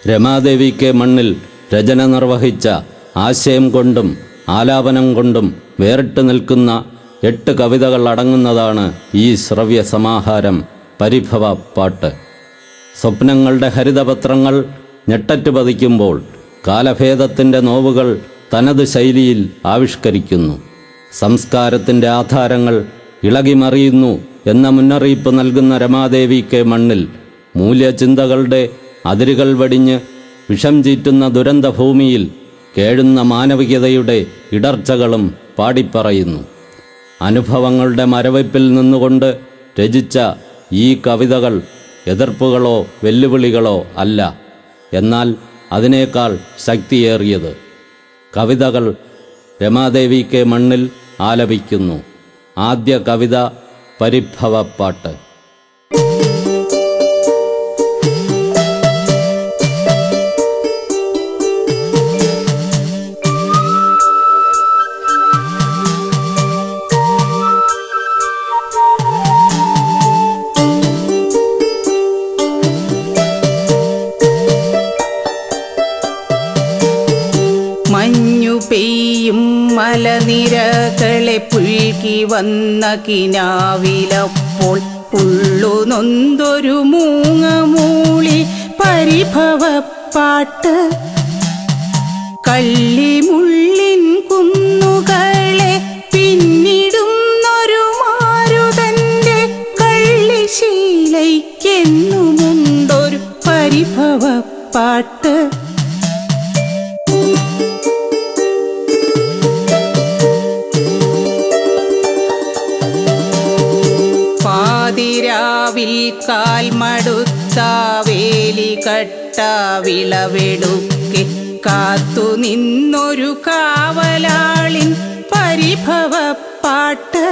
Ramadevi K മണ്ണിൽ രചന നിർവഹിച്ച ആശയം കൊണ്ടും ആലാപനം കൊണ്ടും വേറിട്ട് നിൽക്കുന്ന 8 കവിതകൾ അടങ്ങുന്നതാണ് ഈ ശ്രവ്യസമാഹാരം പരിഭവ പാട്ട്. സ്വപ്നങ്ങളുടെ ഹരിതപത്രങ്ങൾ ഞെട്ടറ്റ് പതിക്കുമ്പോൾ കാലഭേദത്തിൻ്റെ നോവുകൾ തനത് ശൈലിയിൽ ആവിഷ്കരിക്കുന്നു. സംസ്കാരത്തിൻ്റെ ആധാരങ്ങൾ ഇളകിമറിയുന്നു എന്ന മുന്നറിയിപ്പ് നൽകുന്ന രമാദേവി കെ മണ്ണിൽ മൂല്യചിന്തകളുടെ അതിരുകൾ വടിഞ്ഞ് വിഷം ചീറ്റുന്ന ദുരന്ത ഭൂമിയിൽ കേഴുന്ന മാനവികതയുടെ ഇടർച്ചകളും പാടിപ്പറയുന്നു. അനുഭവങ്ങളുടെ മരവയ്പിൽ നിന്നുകൊണ്ട് രചിച്ച ഈ കവിതകൾ എതിർപ്പുകളോ വെല്ലുവിളികളോ അല്ല, എന്നാൽ അതിനേക്കാൾ ശക്തിയേറിയത്. കവിതകൾ രമാദേവി കെ മണ്ണിൽ ആലപിക്കുന്നു. ആദ്യ കവിത പരിഭവപ്പാട്ട്. മഞ്ഞു പെയ്യും മലനിരകളെ പുൽകി വന്ന കിനാവിലപ്പോൾ ഉള്ളു നൊന്തൊരു മൂങ്ങമൂളി പരിഭവപ്പാട്ട്. കള്ളിമുള്ളിൻ കുന്നുകളെ പിന്നിടുന്നൊരു മാരുതന്റെ കള്ളിശീലയ്ക്കെന്നുമുണ്ടൊരു പരിഭവപ്പാട്ട്. പാതിരാവിൽ കാൽമടുത്ത വേലികട്ട വിളവെടുക്കെ കാത്തു നിന്നൊരു കാവലാളിൻ പരിഭവപ്പാട്ട്.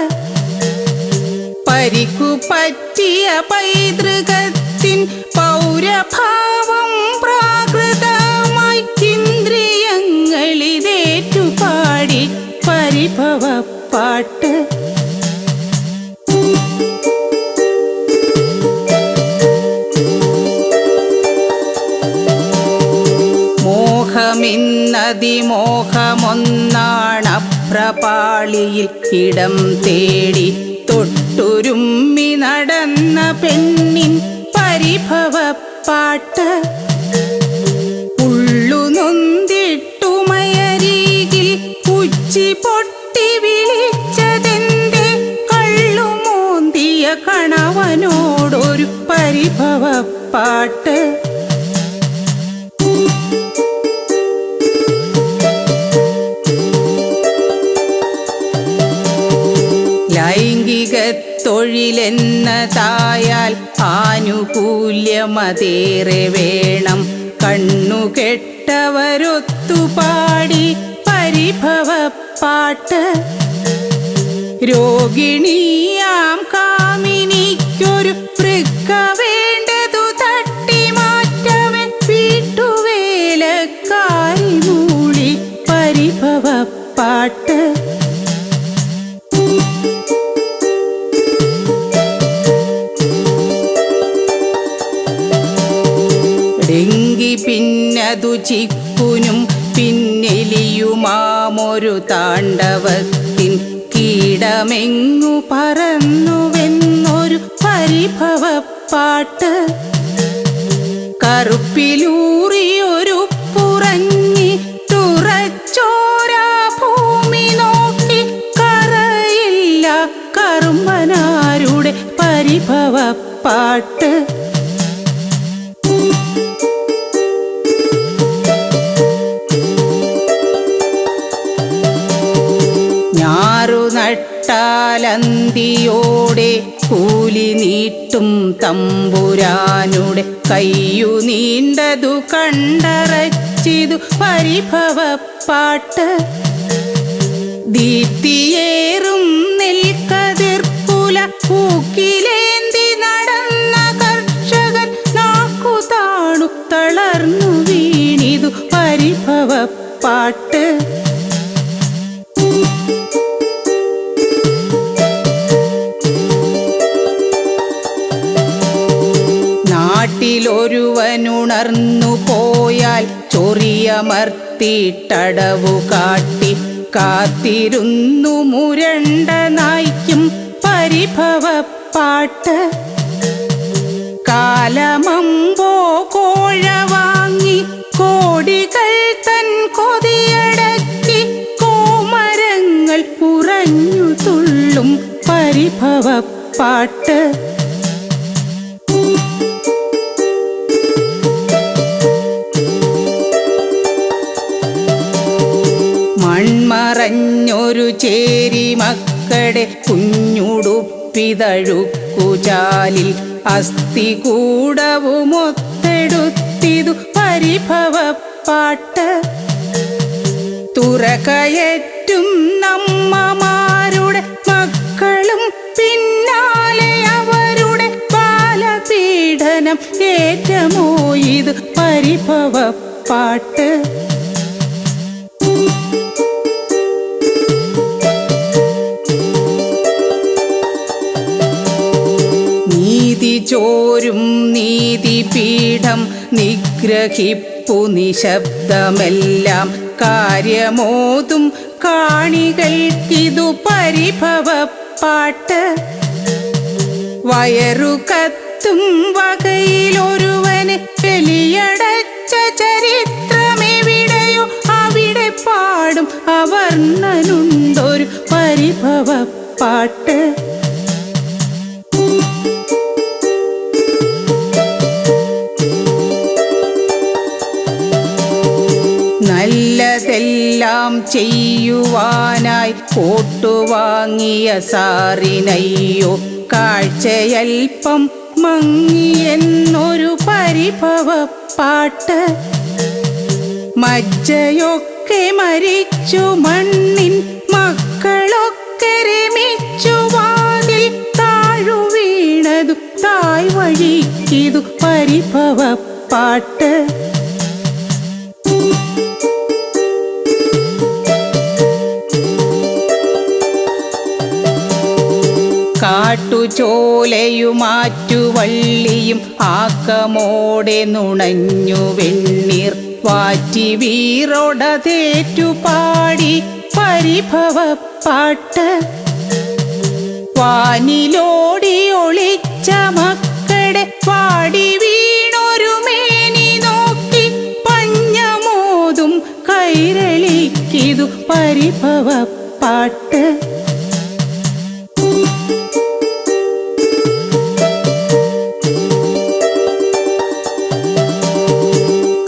പരിക്കു പറ്റിയ പൈതൃകത്തിൻ പൗരഭാവം പ്രാകൃതമായി ഇന്ദ്രിയങ്ങളിതേറ്റുപാടി പരിഭവപ്പാട്ട്. മോഹമെന്നതിമോഹമൊന്നാണപ്രപാളിയിൽ ഇടം തേടി തൊട്ടുരുമ്മി നടന്ന പെണ്ണിൻ പരിഭവപ്പാട്ട്. ഉള്ളു നൊന്തിട്ടുമയരികിൽ ഉച്ചി പൊട്ടി വിളിച്ചതെന്റെ കള്ളുമോന്തിയ കണവനോടൊരു പരിഭവപ്പാട്ട്. ലൈംഗിക തൊഴിലെന്നതായാൽ ആനുകൂല്യമതേറെ വേണം. കണ്ണുകെട്ടവരൊത്തുപാടി പരിഭവപ്പാട്ട്. രോഗിണിയാം കാമിനിക്കൊരു വൃക്ക വേണ്ടതു തട്ടിമാറ്റവൻ വീട്ടുവേലക്കാരി മൂളി പരിഭവപ്പാട്ട്. ഡെങ്കി പിന്നതു ചിക്കുനും പിന്നെലിയുമാമൊരു താണ്ഡവത്തിൻ കീടമെങ്ങു പറന്നുവെന്നൊരു പരിഭവപ്പാട്ട്. കറുപ്പിലൂറിയൊരു പുറഞ്ഞി തുറച്ചോരാ ഭൂമി നോക്കി കറയില്ല കറുമ്പനാരുടെ പരിഭവപ്പാട്ട്. നട്ടാലന്തിയോടെ കൂലി നീട്ടും തമ്പുരാനുടെ കയ്യു നീണ്ടതു കണ്ടറച്ചിതു പരിഭവപ്പാട്ട്. ദീപ്തിയേറും നെൽക്കതിർക്കുല പൂക്കിലേന്തി നടന്ന കർഷകൻ നാക്കു താണു തളർന്നു വീണിതു പരിഭവപ്പാട്ട്. നാട്ടിലൊരുവ ഒരുവനുണർന്നു പോയാൽ ചൊറിയമർത്തിട്ടടവു കാട്ടി കാത്തിരുന്നു മുരണ്ട നായ്ക്കും പരിഭവപ്പാട്ട്. കാലമമ്പോ കോഴ വാങ്ങി കോടികൾ തൻ കൊതിയടക്കി കോമരങ്ങൾ ഉറഞ്ഞു തുള്ളും പരിഭവപ്പാട്ട്. മൺമറഞ്ഞൊരു ചേരി മക്കളുടെ കുഞ്ഞുടുപ്പിതഴുക്കുചാലിൽ അസ്ഥികൂടവുമൊത്തെടുത്തിതു പരിഭവപ്പാട്ട്. തുറകയറ്റും നമ്മമാരുടെ മക്കളും പിന്നാലെ അവരുടെ ബാലപീഡനം ഏറ്റമോ ഇത് പരിഭവപ്പാട്ട്. നീതി ചോരും നീതിപീഠം നിഗ്രഹിപ്പു നിശബ്ദമെല്ലാം കാര്യമോതും കാണികൾക്കിതു പരിഭവപ്പാട്ട്. വയറു കത്തും വകയിലൊരുവന് ബലിയടച്ച ചരിത്രമെവിടെയോ അവിടെ പാടും അവർണ്ണനുണ്ടൊരു പരിഭവപ്പാട്ട്. നല്ലതെല്ലാം ചെയ്യുവാനായി കോട്ടുവാങ്ങിയ സാറിനയ്യോ കാഴ്ചയൽപ്പം മങ്ങിയെന്നൊരു പരിഭവപ്പാട്ട്. മജ്ജയൊക്കെ മരിച്ചു മണ്ണിൻ മക്കളൊക്കെ രമിച്ചു വാതിൽ താഴു വീണതു തായ് വഴിക്കിതു പരിഭവപ്പാട്ട്. കാട്ടുചോലയുമാറ്റുവള്ളിയും ആക്കമോടെ നുണഞ്ഞു വെണ്ണീർ വാറ്റി വീറൊടതേറ്റുപാടി പരിഭവപ്പാട്ട്. വാനിലോടി ഒളിച്ച മക്കളുടെ പാടി വീണൊരു മേനി നോക്കി പഞ്ഞമോതും കൈരളിക്കിതു പരിഭവപ്പാട്ട്.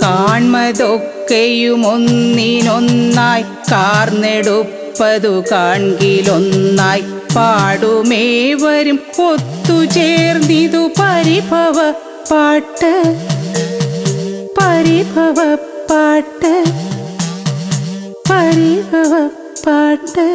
കാൺമതൊക്കെയും ഒന്നിനൊന്നായി കാർന്നെടുപ്പതു കാൺകിലൊന്നായി പാടുമേവരും ഒത്തുചേർന്നിതു പരിഭവപ്പാട്ട്. പരിഭവപ്പാട്ട്. പരിഭവപ്പാട്ട്.